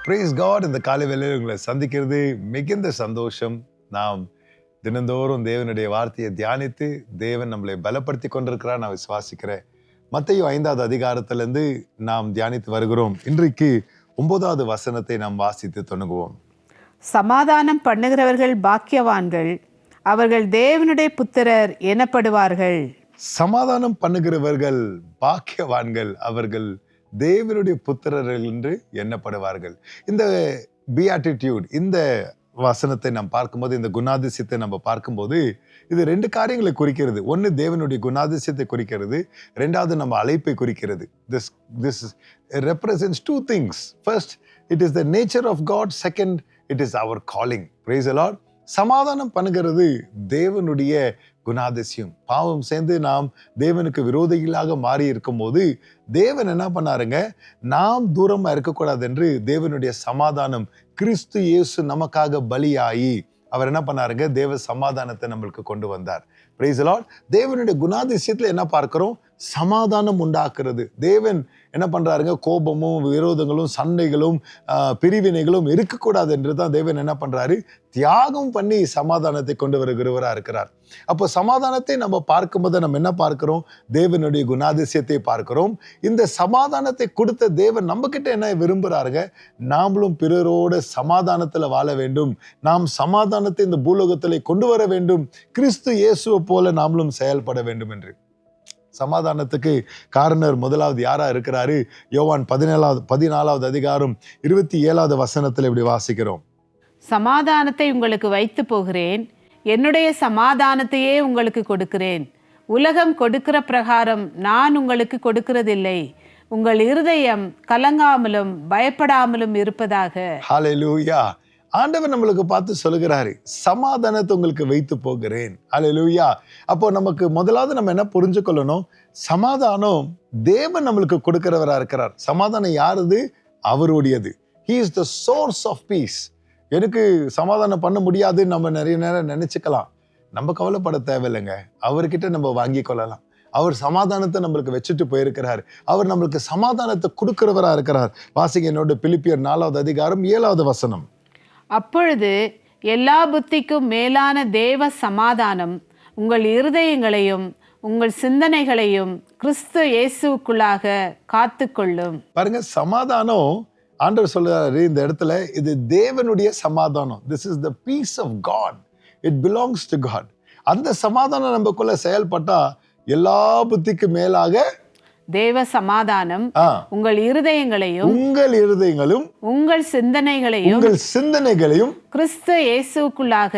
Price God. இந்த காலை வேளையில் உங்களை சந்திக்கிறது மிகுந்த சந்தோஷம். நாம் தினந்தோறும் தேவனுடைய வார்த்தையை தியானித்து தேவன் நம்மளை பலப்படுத்தி கொண்டிருக்கிறார் நான் விசுவாசிக்கிறேன். மத்தேயு 5வது அதிகாரத்திலிருந்து நாம் தியானித்து வருகிறோம். இன்றைக்கு 9வது வசனத்தை நாம் வாசித்து தொடங்குவோம். சமாதானம் பண்ணுகிறவர்கள் பாக்கியவான்கள், அவர்கள் தேவனுடைய புத்திரர் எனப்படுவார்கள். சமாதானம் பண்ணுகிறவர்கள் பாக்கியவான்கள், அவர்கள் தேவனுடைய புத்திரர்கள் என்று எண்ணப்படுவார்கள். இந்த பியாட்டிடியூட், இந்த வசனத்தை நாம் பார்க்கும்போது, இந்த குணாதிசயத்தை நம்ம பார்க்கும்போது இது 2 காரியங்களை குறிக்கிறது. ஒன்று தேவனுடைய குணாதிசயத்தை குறிக்கிறது, 2வது நம்ம அழைப்பை குறிக்கிறது. This represents 2 things. First, it is the nature of God. Second, it is our calling. Praise the Lord. சமாதானம் பண்ணுகிறது தேவனுடைய குணாதிசயம். பாவம் சேர்ந்து நாம் தேவனுக்கு விரோதிகளாக மாறி இருக்கும் போது தேவன் என்ன பண்ணாருங்க, நாம் தூரமா இருக்கக்கூடாது என்று தேவனுடைய சமாதானம் கிறிஸ்து இயேசு நமக்காக பலியாகி அவர் என்ன பண்ணாருங்க, தேவ சமாதானத்தை நம்மளுக்கு கொண்டு வந்தார். Praise the Lord. தேவனுடைய குணாதிசயத்துல என்ன பார்க்கிறோம்? சமாதானம் உண்டாக்குறது. தேவன் என்ன பண்றாருங்க, கோபமும் விரோதங்களும் சண்டைகளும் பிரிவினைகளும் இருக்கக்கூடாது என்று தான் தேவன் என்ன பண்றாரு, தியாகம் பண்ணி சமாதானத்தை கொண்டு வருகிறவரா இருக்கிறார். அப்போ சமாதானத்தை நம்ம பார்க்கும்போது நம்ம என்ன பார்க்கிறோம்? தேவனுடைய குணாதிசயத்தை பார்க்கிறோம். இந்த சமாதானத்தை கொடுத்த தேவன் நம்ம கிட்ட என்ன விரும்புறாருங்க, நாமளும் பிறரோட சமாதானத்துல வாழ வேண்டும், நாம் சமாதானத்தை இந்த பூலோகத்திலே கொண்டு வர வேண்டும், கிறிஸ்து இயேசுவை போல நாமளும் செயல்பட வேண்டும் என்று. சமாதானத்துக்கு காரணர் முதலாவது யாரா இருக்கிறாரு? யோவான் 14வது அதிகாரம் 27வது வசனத்தில் இப்படி வாசிக்கிறோம். சமாதானத்தை உங்களுக்கு வைத்து போகிறேன், என்னுடைய சமாதானத்தையே உங்களுக்கு கொடுக்கிறேன். உலகம் கொடுக்கிற பிரகாரம் நான் உங்களுக்கு கொடுக்கிறதில்லை. உங்கள் இருதயம் கலங்காமலும் பயப்படாமலும் இருப்பதாக. ஹல்லேலூயா. ஆண்டவர் நம்மளுக்கு பார்த்து சொல்லுகிறாரு, சமாதானத்தை உங்களுக்கு வைத்து போகிறேன். ஹல்லேலூயா. அப்போ நமக்கு முதலாவது நம்ம என்ன புரிஞ்சு கொள்ளணும், சமாதானம் தேவன் நம்மளுக்கு கொடுக்கிறவரா இருக்கிறார். சமாதானம் யாருது? அவருடையது. He is the source of peace. எனக்கு சமாதானம் பண்ண முடியாதுன்னு நம்ம நிறைய நேரம் நினைச்சுக்கலாம். நம்ம கவலைப்பட தேவையில்லைங்க, அவர்கிட்ட நம்ம வாங்கி கொள்ளலாம். அவர் சமாதானத்தை நம்மளுக்கு வச்சுட்டு போயிருக்கிறார். அவர் நம்மளுக்கு சமாதானத்தை கொடுக்கிறவரா இருக்கிறார். வாசிங்க என்னோட பிலிப்பியர் 4வது அதிகாரம் 7வது வசனம். அப்பொழுது எல்லா புத்திக்கும் மேலான தேவ சமாதானம் உங்கள் இருதயங்களையும் உங்கள் சிந்தனைகளையும் கிறிஸ்து இயேசுவுக்குள்ளாக காத்துக்கொள்ளும். பாருங்க, சமாதானம் ஆண்டவர் சொல்றாரு இந்த இடத்துல, இது தேவனுடைய சமாதானம். This is the peace of God. It belongs to God. அந்த சமாதானம் நமக்குள்ள செயல்பட்டா எல்லா புத்திக்கு மேலாக தேவ சமாதானம் உங்கள் இருதயங்களையும் உங்கள் சிந்தனைகளையும் கிறிஸ்து இயேசுவுக்குள்ளாக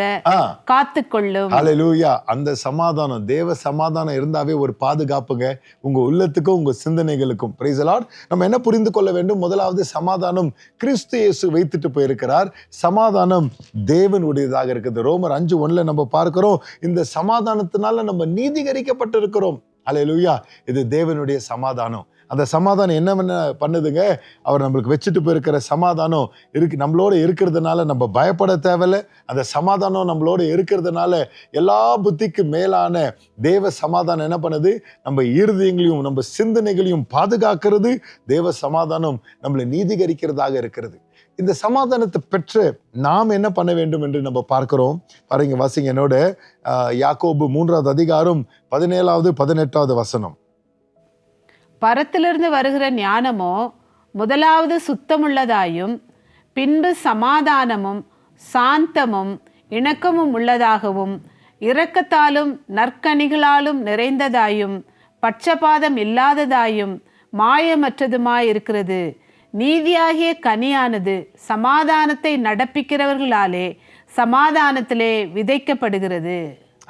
காத்துக்கொள்ளும். ஹல்லேலூயா. அந்த சமாதானம், தேவ சமாதானம் இருந்தாவே ஒரு பாதுகாப்புங்க உங்க உள்ளத்துக்கும் உங்க சிந்தனைகளுக்கும். Praise the Lord. நம்ம என்ன புரிந்து கொள்ள வேண்டும்? முதலாவது, சமாதானம் கிறிஸ்து இயேசு வைத்துட்டு போயிருக்கிறார். சமாதானம் தேவனுடையதாக இருக்குது. ரோமர் 5:1 நம்ம பார்க்கிறோம், இந்த சமாதானத்தினால நம்ம நீதிகரிக்கப்பட்டிருக்கிறோம். ஹல்லேலூயா. இது தேவனுடைய சமாதானம். அந்த சமாதானம் என்ன பண்ணுதுங்க, அவர் நம்மளுக்கு வச்சுட்டு போயிருக்கிற சமாதானம் இருக்கு, நம்மளோட இருக்கிறதுனால நம்ம பயப்பட தேவையில்லை. அந்த சமாதானம் நம்மளோட இருக்கிறதுனால எல்லா புத்திக்கு மேலான தேவ சமாதானம் என்ன பண்ணுது, நம்ம இருதயங்களையும் நம்ம சிந்தனைகளையும் பாதுகாக்கிறது. தேவ சமாதானம் நம்மளை நீதிகரிக்கிறதாக இருக்கிறது. இந்த சமாதானத்தை பெற்று நாம் என்ன பண்ண வேண்டும் என்று நம்ம பார்க்கிறோம். பாருங்க, வாசிங்க என்னோட யாக்கோபு 3வது அதிகாரம் 17வது 18வது வசனம். பரத்திலிருந்து வருகிற ஞானமோ முதலாவது சுத்தமுள்ளதாயும் பின்பு சமாதானமும் சாந்தமும் இணக்கமும் உள்ளதாகவும் இரக்கத்தாலும் நற்கனிகளாலும் நிறைந்ததாயும் பட்சபாதம் இல்லாததாயும் மாயமற்றதுமாயிருக்கிறது. நீதியாகிய கனியானது சமாதானத்தை நடப்பிக்கிறவர்களாலே சமாதானத்திலே விதைக்கப்படுகிறது.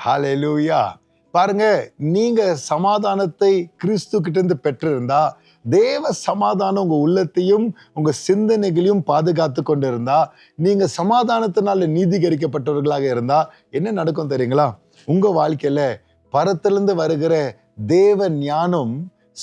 ஹல்லேலூயா. பாருங்க, நீங்க சமாதானத்தை கிறிஸ்து கிட்ட இருந்து பெற்றிருந்தா, தேவ சமாதானம் உங்க உள்ளத்தையும் உங்க சிந்தனைகளையும் பாதுகாத்து கொண்டு இருந்தா, நீங்க சமாதானத்தினால நீதிகரிக்கப்பட்டவர்களாக இருந்தா என்ன நடக்கும் தெரியுங்களா? உங்க வாழ்க்கையில பரத்திலிருந்து வருகிற தேவ ஞானம்,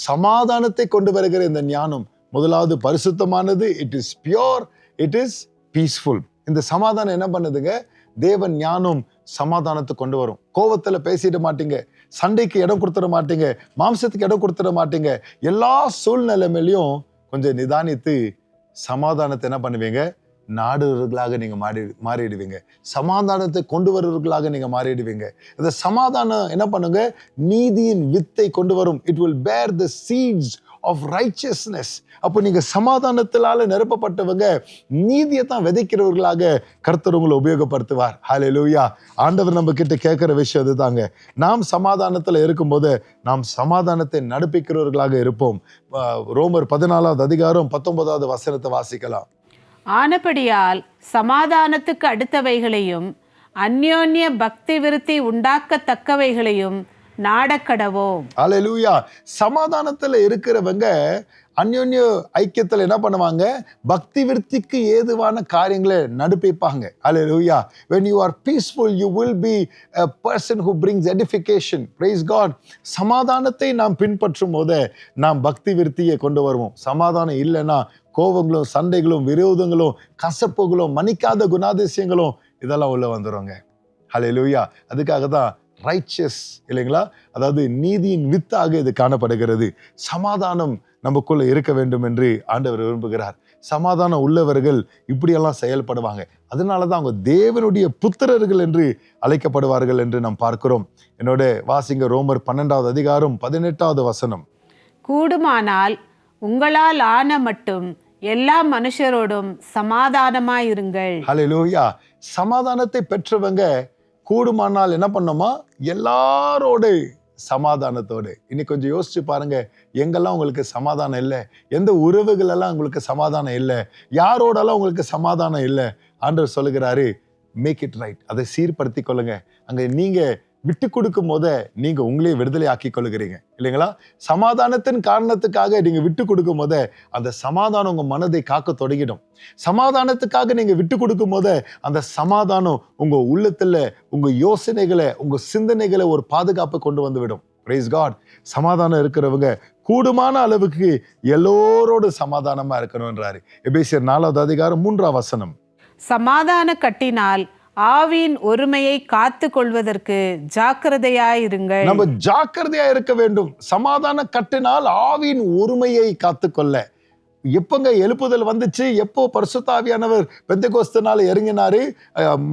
சமாதானத்தை கொண்டு வருகிற இந்த ஞானம் முதலாவது பரிசுத்தமானது. It is pure, it is peaceful. இந்த சமாதானம் என்ன பண்ணுதுங்க, தேவன் ஞானம் சமாதானத்தை கொண்டு வரும். கோபத்துல பேசிட மாட்டீங்க, சண்டைக்கு இடம் கொடுத்துட மாட்டீங்க, மாம்சத்துக்கு இடம் கொடுத்துட மாட்டீங்க. எல்லா சூழ்நிலைமையிலையும் கொஞ்சம் நிதானித்து சமாதானத்தை என்ன பண்ணுவீங்க? நாடுவர்களாக நீங்க மாறிடுவீங்க. சமாதானத்தை கொண்டு வருவர்களாக நீங்க மாறிடுவீங்க. இந்த சமாதானம் என்ன பண்ணுங்க? நீதியின் வித்தை கொண்டு வரும். இட் வில் பேர் த சீட்ஸ் ஆஃப் ரைச்சியஸ்னஸ். அப்போ நீங்க சமாதானத்தினால நிரப்பப்பட்டவங்க, நீதியை தான் விதைக்கிறவர்களாக கர்த்தர் உங்களை உபயோகப்படுத்துவார். ஹல்லேலூயா. ஆண்டவர் நம்ம கிட்ட கேட்கிற விஷயம் அதுதாங்க. நாம் சமாதானத்துல இருக்கும்போது நாம் சமாதானத்தை நடப்பிக்கிறவர்களாக இருப்போம். ரோமர் 14வது அதிகாரம் 19வது வசனத்தை வாசிக்கலாம். ஆனபடியால் சமாதானத்துக்கு அடுத்தவைகளையும் அந்யோன்ய பக்தி விருத்தி உண்டாக்கத்தக்கவைகளையும் நாடக்கடவோம். ஹல்லேலூயா. சமாதானத்துல இருக்கிறவங்க அந்யோன்ய ஐக்கியத்துல என்ன பண்ணுவாங்க? பக்தி விருத்திக்கு ஏதுவான காரியங்களை நடப்பிப்பாங்க. ஹல்லேலூயா. when you are peaceful you will be a person who brings edification. praise god. சமாதானத்தை நாம் பின்பற்றும் போது நாம் பக்தி விருத்தியை கொண்டு வருவோம். சமாதானம் இல்லைன்னா கோபங்களும் சண்டைகளும் விரோதங்களும் கசப்புகளும் மன்னிக்காத குணாதிசயங்களும் இதெல்லாம் உள்ள வந்துருவாங்க. ஹல்லேலூயா. அதுக்காக தான் ரைச்சியஸ் இல்லைங்களா, அதாவது நீதியின் வித்தாக இது காணப்படுகிறது. சமாதானம் நமக்குள்ள இருக்க வேண்டும் என்று ஆண்டவர் விரும்புகிறார். சமாதானம் உள்ளவர்கள் இப்படியெல்லாம் செயல்படுவாங்க. அதனாலதான் அவங்க தேவனுடைய புத்திரர்கள் என்று அழைக்கப்படுவார்கள் என்று நாம் பார்க்கிறோம். என்னோட வாசிங்க ரோமர் 12வது அதிகாரம் 18வது வசனம். கூடுமானால் உங்களால் ஆன மட்டும் எல்லா மனுஷரோடும் சமாதானமாயிருங்கள். ஹல்லேலூயா. சமாதானத்தை பெற்றவங்க கூடுமானால் என்ன பண்ணோமா? எல்லாரோட சமாதானத்தோடு. இன்னைக்கு கொஞ்சம் யோசிச்சு பாருங்க, எங்கெல்லாம் உங்களுக்கு சமாதானம் இல்லை, எந்த உறவுகள் எல்லாம் உங்களுக்கு சமாதானம் இல்லை, யாரோடெல்லாம் உங்களுக்கு சமாதானம் இல்லை. ஆண்டவர் சொல்லுகிறாரு, மேக் இட் ரைட். அதை சீர்படுத்தி கொள்ளுங்க. அங்க நீங்க விட்டு கொடுக்கும் போத நீங்க உங்களே விடுதலை ஆக்கி கொள்ளுகிறீங்க இல்லைங்களா? சமாதானத்தின் காரணத்துக்காக நீங்க விட்டு கொடுக்கும் போத அந்த சமாதானம் உங்க மனதை காக்க தொடங்கிடும். சமாதானத்துக்காக நீங்க விட்டு கொடுக்கும் போத அந்த சமாதானம் உங்க உள்ளத்துல உங்க யோசனைகளை உங்க சிந்தனைகளை ஒரு பாதுகாப்பை கொண்டு வந்து விடும். Praise God. சமாதானம் இருக்கிறவங்க கூடுமான அளவுக்கு எல்லோரோடு சமாதானமா இருக்கணும்ன்றாரு. எபேசியர் 4வது அதிகாரம் 3வது வசனம். சமாதான கட்டினால் ஆவியின் ஒருமையை காத்து கொள்வதற்கு ஜாக்கிரதையாயிருங்கள். நம்ம ஜாக்கிரதையா இருக்க வேண்டும். சமாதான கட்டினால் ஆவியின் ஒருமையை காத்துக்கொள்ள. எப்பங்க எழுப்புதல் வந்துச்சு? எப்போ பரிசுத்த ஆவியானவர் பெந்தெகோஸ்து நாள் இறங்கினாரு,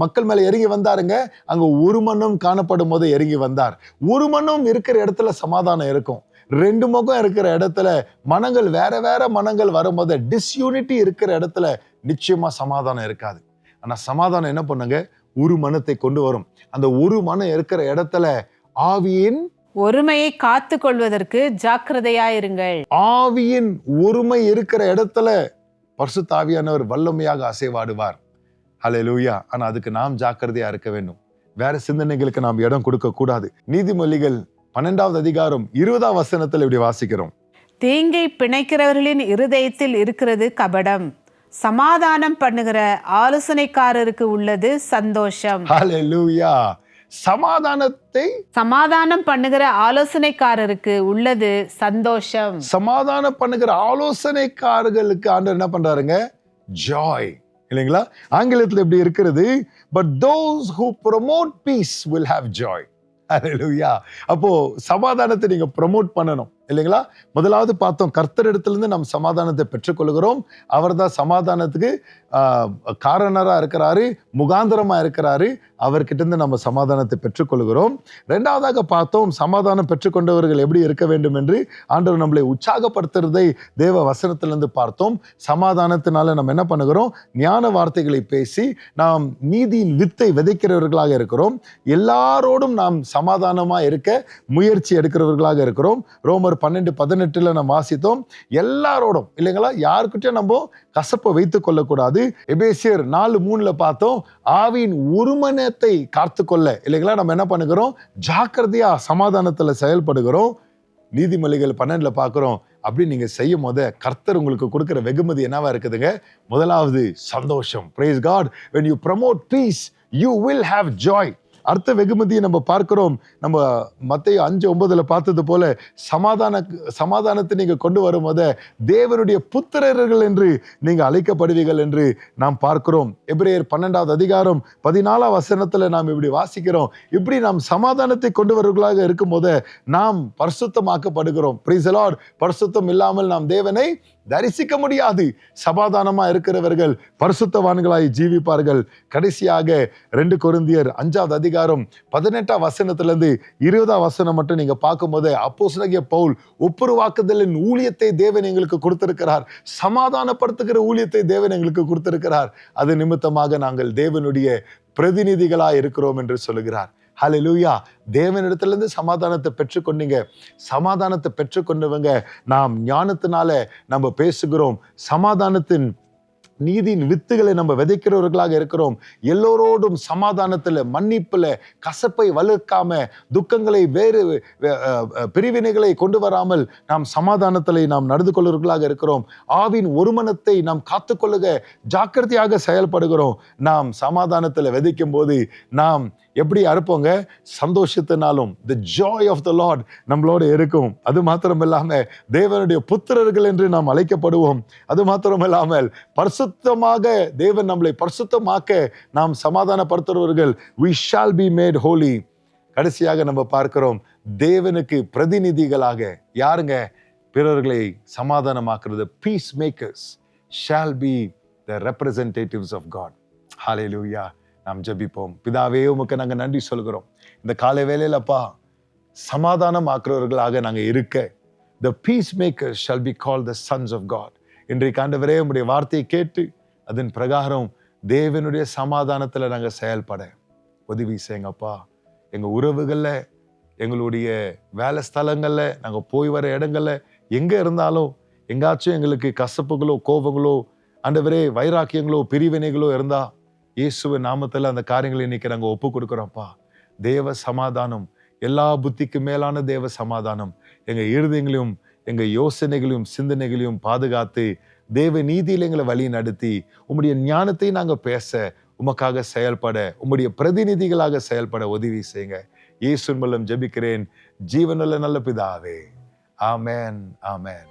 மக்கள் மேல இறங்கி வந்தாருங்க. அங்க ஒரு மனம் காணப்படும் போது இறங்கி வந்தார். ஒரு மனம் இருக்கிற இடத்துல சமாதானம் இருக்கும். ரெண்டு முகம் இருக்கிற இடத்துல மனங்கள் வேற வேற மனங்கள் வரும்போது டிஸ்யூனிட்டி இருக்கிற இடத்துல நிச்சயமா சமாதானம் இருக்காது. ஆனா சமாதானம் என்ன பண்ணுங்க? ஒரு மனத்தை கொண்டு வரும். அந்த ஒரு மனம் இருக்கிற இடத்துல ஆவியின் ஒருமையை காத்து கொள்வதற்கு ஜாக்கிரதையாயிருங்கள். ஆவியின் ஒருமை இருக்கிற இடத்துல பரிசுத்த ஆவியானவர் வல்லமையாக அசைவாடுவார். ஹல்லேலூயா. ஆனா அதுக்கு நாம் ஜாக்கிரதையா இருக்க வேண்டும். வேற சிந்தனைகளுக்கு நாம் இடம் கொடுக்க கூடாது. நீதிமொழிகள் 12வது அதிகாரம் 20வது வசனத்தில் இப்படி வாசிக்கிறோம். தீங்கை பிணைக்கிறவர்களின் இருதயத்தில் இருக்கிறது கபடம், சமாதானம் பண்ணுகிற ஆலோசனைக்காரருக்கு உள்ளது சந்தோஷம். ஹல்லேலூயா. சமாதானம் பண்ணுகிற ஆலோசனைக்காரருக்கு உள்ளது சந்தோஷம். சமாதானம் பண்ணுகிற ஆலோசனைக்காரர்களுக்கு ஆண்டவர் என்ன பண்றாருங்க? ஜாய் இல்லைங்களா? ஆங்கிலத்தில் எப்படி இருக்கிறது? But those who promote peace will have joy. ஹல்லேலூயா. அப்போ சமாதானத்தை நீங்க ப்ரமோட் பண்ணணும் இல்லைங்களா? முதலாவது பார்த்தோம், கர்த்தரிடத்திலிருந்து நாம் சமாதானத்தை பெற்றுக்கொள்கிறோம். அவர் தான் சமாதானத்துக்கு காரணரா இருக்கிறாரு, முகாந்திரமா இருக்கிறாரு. அவர்கிட்ட இருந்து நம்ம சமாதானத்தை பெற்றுக்கொள்கிறோம். ரெண்டாவதாக பார்த்தோம், சமாதானம் பெற்றுக்கொண்டவர்கள் எப்படி இருக்க வேண்டும் என்று ஆண்டவர் நம்மளை உற்சாகப்படுத்துறதை தேவ வசனத்திலிருந்து பார்த்தோம். சமாதானத்தினால நம்ம என்ன பண்ணுகிறோம்? ஞான வார்த்தைகளை பேசி நாம் நீதியின் வித்தை விதைக்கிறவர்களாக இருக்கிறோம். எல்லாரோடும் நாம் சமாதானமா இருக்க முயற்சி எடுக்கிறவர்களாக இருக்கிறோம். ரோமர் 12:18 நம்ம வாசித்தோம். எல்லாரோடும் இல்லைங்களா? யாருக்கிட்டையும் நம்ம கசப்பை வைத்துக் கொள்ளக்கூடாது. எபேசியர் 4:3 பார்த்தோம், ஆவியின் ஒருமனத்தை காத்துக்கொள்ள இல்லைங்களா? நம்ம என்ன பண்ணுகிறோம்? ஜாக்கிரதையா சமாதானத்துல செயல்படுகிறோம். நீதிமொழிகள் 12 பார்க்கிறோம். அப்படி நீங்க செய்யும் போது கர்த்தர் உங்களுக்கு கொடுக்கிற வெகுமதி என்னவா இருக்குதுங்க? முதலாவது சந்தோஷம். Praise God. When you promote peace, you will have joy. அடுத்த வெகுமதியை நம்ம பார்க்கிறோம். நம்ம மத்தேயு 5:9 பார்த்தது போல சமாதானத்தை நீங்க கொண்டு வரும்போது தேவனுடைய புத்திரர்கள் என்று நீங்க அழைக்கப்படுவீர்கள் என்று நாம் பார்க்கிறோம். எபிரேயர் 12வது அதிகாரம் 14வது வசனத்துல நாம் இப்படி வாசிக்கிறோம். இப்படி நாம் சமாதானத்தை கொண்டு வருவர்களாக இருக்கும் போது நாம் பரிசுத்தமாக்கப்படுகிறோம். Praise the Lord. பரிசுத்தம் இல்லாமல் நாம் தேவனை தரிசிக்க முடியாது. சமாதானமா இருக்கிறவர்கள் பரிசுத்தவான்களாய் ஜீவிப்பார்கள். கடைசியாக 2 கொரிந்தியர் 5வது அதிகாரம் 18ஆம் வசனத்திலிருந்து 20ஆம் வசனம் மட்டும் நீங்க பார்க்கும்போது, அப்போஸ்தலனாகிய பவுல் ஒப்புரவாக்குதலின் ஊழியத்தை தேவன் எங்களுக்கு கொடுத்திருக்கிறார். சமாதானப்படுத்துகிற ஊழியத்தை தேவன் எங்களுக்கு கொடுத்திருக்கிறார். அது நிமித்தமாக நாங்கள் தேவனுடைய பிரதிநிதிகளாய் இருக்கிறோம் என்று சொல்லுகிறார். ஹல்லேலூயா. தேவனிடத்திலிருந்து சமாதானத்தை பெற்றுக்கொண்டீங்க. சமாதானத்தை பெற்றுக்கொண்டவங்க நாம் ஞானத்தினால நம்ம பேசுகிறோம். சமாதானத்தின் நீதியின் வித்துகளை நம்ம விதைக்கிறவர்களாக இருக்கிறோம். எல்லோரோடும் சமாதானத்துல, மன்னிப்புல, கசப்பை வளர்க்காம, துக்கங்களை வேறு பிரிவினைகளை கொண்டு வராமல் நாம் சமாதானத்திலே நாம் நடந்து கொள்வர்களாக இருக்கிறோம். ஆவின் ஒருமனத்தை நாம் காத்துக்கொள்ளுக ஜாக்கிரதையாக செயல்படுகிறோம். நாம் சமாதானத்துல விதைக்கும் போது நாம் எப்படி அறுப்போங்க? சந்தோஷத்தினாலும். the joy of the Lord நம்மளோட இருக்கும். அது மாத்திரம் இல்லாம தேவனுடைய புத்திரர்கள் என்று நாம் அழைக்கப்படுவோம். அது மாத்திரம் இல்லாமல் பரிசுத்தமாக தேவன் நம்மளை பரிசுத்தமாக்க நாம் சமாதானப்படுத்துறவர்கள். we shall be made holy. கடைசியாக நம்ம பார்க்கிறோம், தேவனுக்கு பிரதிநிதிகளாக யாருங்க? பிறர்களை சமாதானமாக்குறது. peace makers shall be the representatives of God. hallelujah. நாம் ஜெபிப்போம். பிதாவே, உமக்கு நாங்க நன்றி சொல்கிறோம். இந்த காலை வேளையிலப்பா, சமாதானம் ஆக்குறவர்களாக நாங்க இருக்க, the peacemakers shall be called the sons of God. இன்றைக்கு ஆண்டவரே, உம்முடைய வார்த்தையை கேட்டு அதன் பிரகாரம் தேவனுடைய சமாதானத்துல நாங்க செயல்பட உதவி செய்யுங்கப்பா. எங்க உறவுகள்ல, எங்களுடைய வேலை ஸ்தலங்கள்ல, நாங்க போய் வர இடங்கள்ல எங்க இருந்தாலும் எங்காச்சும் எங்களுக்கு கசப்புகளோ, கோபங்களோ, ஆண்டவரே வைராக்கியங்களோ, பிரிவினைகளோ இருந்தா இயேசுவின் நாமத்துல அந்த காரியங்களை இன்னைக்கு நாங்க ஒப்பு கொடுக்கிறோம்ப்பா. தேவ சமாதானம், எல்லா புத்திக்கு மேலான தேவ சமாதானம் எங்க இருதயங்களையும், எங்க யோசனைகளையும், சிந்தனைகளையும் பாதுகாத்து, தேவ நீதியில எங்களை வழி நடத்தி, உம்முடைய ஞானத்தை நாங்க பேச, உமக்காக செயல்பட, உம்முடைய பிரதிநிதிகளாக செயல்பட உதவி செய்யுங்க. இயேசுவின் மூலம் ஜெபிக்கிறேன் ஜீவனுள்ள நல்ல பிதாவே. ஆமென், ஆமென்.